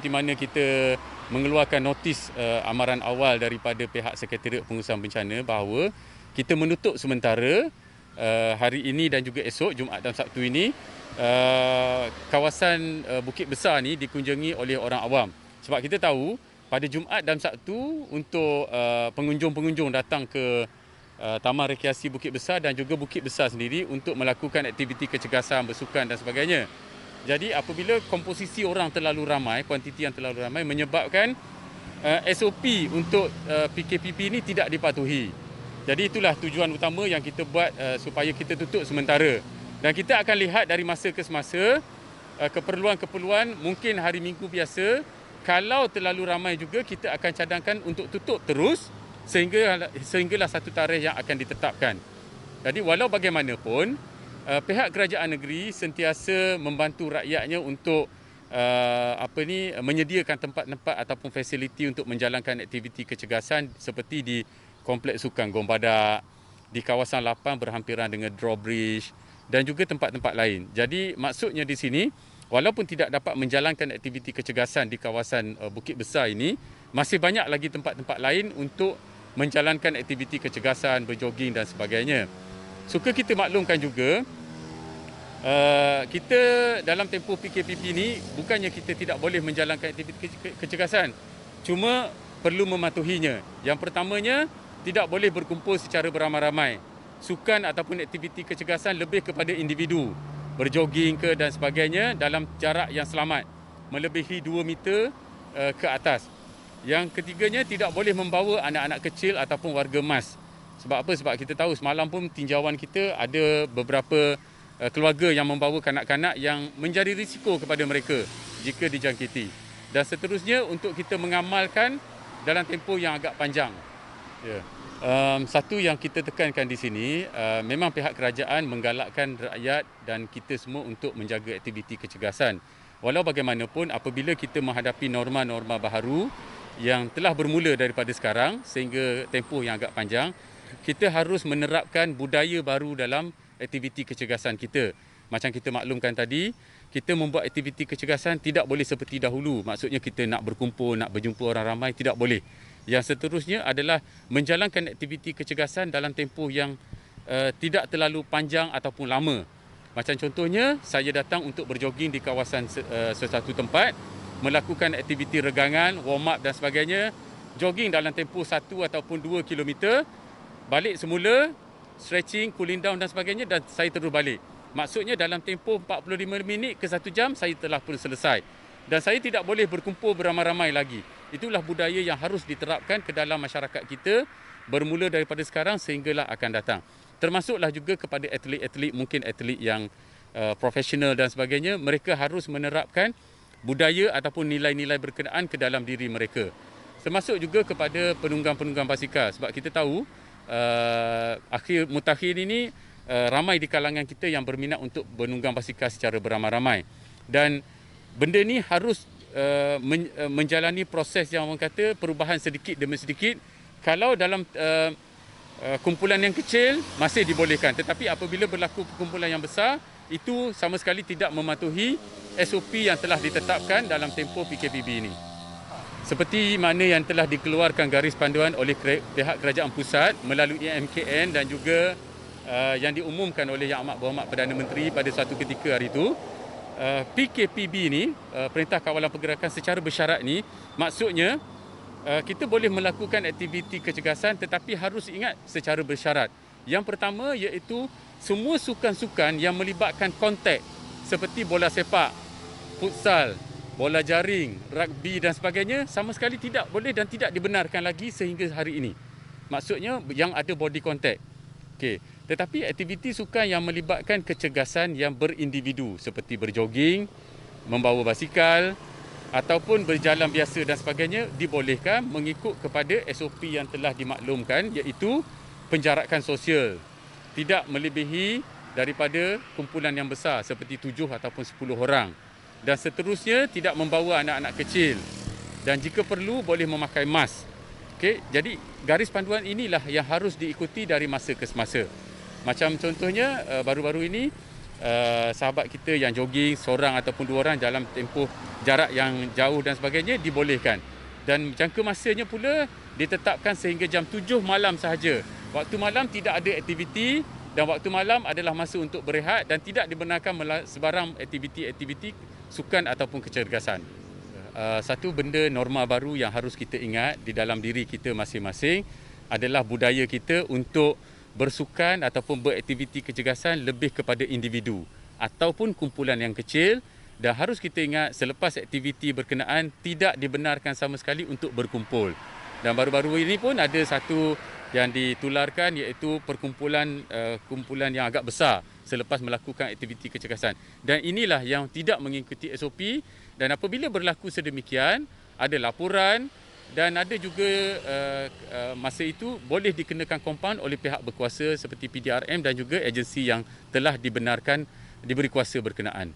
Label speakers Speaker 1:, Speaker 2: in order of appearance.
Speaker 1: seperti mana kita mengeluarkan notis amaran awal daripada pihak Sekretariat Pengurusan Bencana bahawa kita menutup sementara hari ini dan juga esok Jumaat dan Sabtu ini kawasan Bukit Besar ni dikunjungi oleh orang awam. Sebab kita tahu pada Jumaat dan Sabtu untuk pengunjung-pengunjung datang ke Taman Rekreasi Bukit Besar dan juga Bukit Besar sendiri untuk melakukan aktiviti kecergasan, bersukan dan sebagainya. Jadi apabila komposisi orang terlalu ramai, kuantiti yang terlalu ramai menyebabkan SOP untuk PKPP ini tidak dipatuhi. Jadi itulah tujuan utama yang kita buat supaya kita tutup sementara. Dan kita akan lihat dari masa ke semasa keperluan-keperluan mungkin hari Minggu biasa. Kalau terlalu ramai juga kita akan cadangkan untuk tutup terus sehinggalah satu tarikh yang akan ditetapkan. Jadi walau bagaimanapun pihak kerajaan negeri sentiasa membantu rakyatnya untuk menyediakan tempat-tempat ataupun fasiliti untuk menjalankan aktiviti kecergasan seperti di Kompleks Sukan Gombadak, di kawasan 8 berhampiran dengan drawbridge dan juga tempat-tempat lain. Jadi maksudnya di sini walaupun tidak dapat menjalankan aktiviti kecergasan di kawasan Bukit Besar ini, masih banyak lagi tempat-tempat lain untuk menjalankan aktiviti kecergasan, berjoging dan sebagainya. Suka kita maklumkan juga, kita dalam tempoh PKPP ni bukannya kita tidak boleh menjalankan aktiviti kecergasan, cuma perlu mematuhinya. Yang pertamanya, tidak boleh berkumpul secara beramai-ramai. Sukan ataupun aktiviti kecergasan lebih kepada individu, berjoging ke dan sebagainya dalam jarak yang selamat, melebihi 2 meter ke atas. Yang ketiganya, tidak boleh membawa anak-anak kecil ataupun warga emas. Sebab apa? Sebab kita tahu semalam pun tinjauan kita ada beberapa keluarga yang membawa kanak-kanak yang menjadi risiko kepada mereka jika dijangkiti. Dan seterusnya untuk kita mengamalkan dalam tempoh yang agak panjang. Ya. Satu yang kita tekankan di sini, memang pihak kerajaan menggalakkan rakyat dan kita semua untuk menjaga aktiviti kecergasan. Walau bagaimanapun apabila kita menghadapi norma-norma baharu yang telah bermula daripada sekarang sehingga tempoh yang agak panjang, kita harus menerapkan budaya baru dalam aktiviti kecergasan kita. Macam kita maklumkan tadi, kita membuat aktiviti kecergasan tidak boleh seperti dahulu. Maksudnya kita nak berkumpul, nak berjumpa orang ramai, tidak boleh. Yang seterusnya adalah menjalankan aktiviti kecergasan dalam tempoh yang tidak terlalu panjang ataupun lama. Macam contohnya, saya datang untuk berjoging di kawasan sesuatu tempat, melakukan aktiviti regangan, warm up dan sebagainya, jogging dalam tempoh 1 ataupun 2 kilometer, balik semula, stretching, cooling down dan sebagainya dan saya terus balik. Maksudnya dalam tempoh 45 minit ke 1 jam saya telah pun selesai. Dan saya tidak boleh berkumpul beramai-ramai lagi. Itulah budaya yang harus diterapkan ke dalam masyarakat kita bermula daripada sekarang sehinggalah akan datang. Termasuklah juga kepada atlet-atlet, mungkin atlet yang profesional dan sebagainya, mereka harus menerapkan budaya ataupun nilai-nilai berkenaan ke dalam diri mereka. Termasuk juga kepada penunggang-penunggang basikal. Sebab kita tahu akhir mutakhir ini ramai di kalangan kita yang berminat untuk menunggang basikal secara beramai-ramai. Dan benda ni harus menjalani proses yang orang kata perubahan sedikit demi sedikit. Kalau dalam kumpulan yang kecil masih dibolehkan, tetapi apabila berlaku kumpulan yang besar, itu sama sekali tidak mematuhi SOP yang telah ditetapkan dalam tempoh PKPP ini. Seperti mana yang telah dikeluarkan garis panduan oleh pihak kerajaan pusat melalui MKN dan juga yang diumumkan oleh Yang Amat Berhormat Perdana Menteri pada suatu ketika hari itu, PKPB ni, Perintah Kawalan Pergerakan secara bersyarat ni, maksudnya kita boleh melakukan aktiviti kecergasan tetapi harus ingat secara bersyarat. Yang pertama iaitu semua sukan-sukan yang melibatkan kontak seperti bola sepak, futsal, bola jaring, rugby dan sebagainya sama sekali tidak boleh dan tidak dibenarkan lagi sehingga hari ini. Maksudnya yang ada body contact. Okey. Tetapi aktiviti sukan yang melibatkan kecergasan yang berindividu seperti berjoging, membawa basikal ataupun berjalan biasa dan sebagainya dibolehkan mengikut kepada SOP yang telah dimaklumkan iaitu penjarakan sosial. Tidak melebihi daripada kumpulan yang besar seperti 7 ataupun 10 orang. Dan seterusnya tidak membawa anak-anak kecil. Dan jika perlu boleh memakai mask. Okey, jadi garis panduan inilah yang harus diikuti dari masa ke semasa. Macam contohnya baru-baru ini sahabat kita yang jogging seorang ataupun dua orang dalam tempoh jarak yang jauh dan sebagainya dibolehkan. Dan jangka masanya pula ditetapkan sehingga jam 7 malam sahaja. Waktu malam tidak ada aktiviti dan waktu malam adalah masa untuk berehat dan tidak dibenarkan sebarang aktiviti sukan ataupun kecergasan. Satu benda norma baru yang harus kita ingat di dalam diri kita masing-masing adalah budaya kita untuk bersukan ataupun beraktiviti kecergasan lebih kepada individu ataupun kumpulan yang kecil, dan harus kita ingat selepas aktiviti berkenaan tidak dibenarkan sama sekali untuk berkumpul. Dan baru-baru ini pun ada satu yang ditularkan, iaitu kumpulan yang agak besar selepas melakukan aktiviti kecergasan. Dan inilah yang tidak mengikuti SOP, dan apabila berlaku sedemikian ada laporan. Dan ada juga masa itu boleh dikenakan kompaun oleh pihak berkuasa seperti PDRM dan juga agensi yang telah dibenarkan diberi kuasa berkenaan.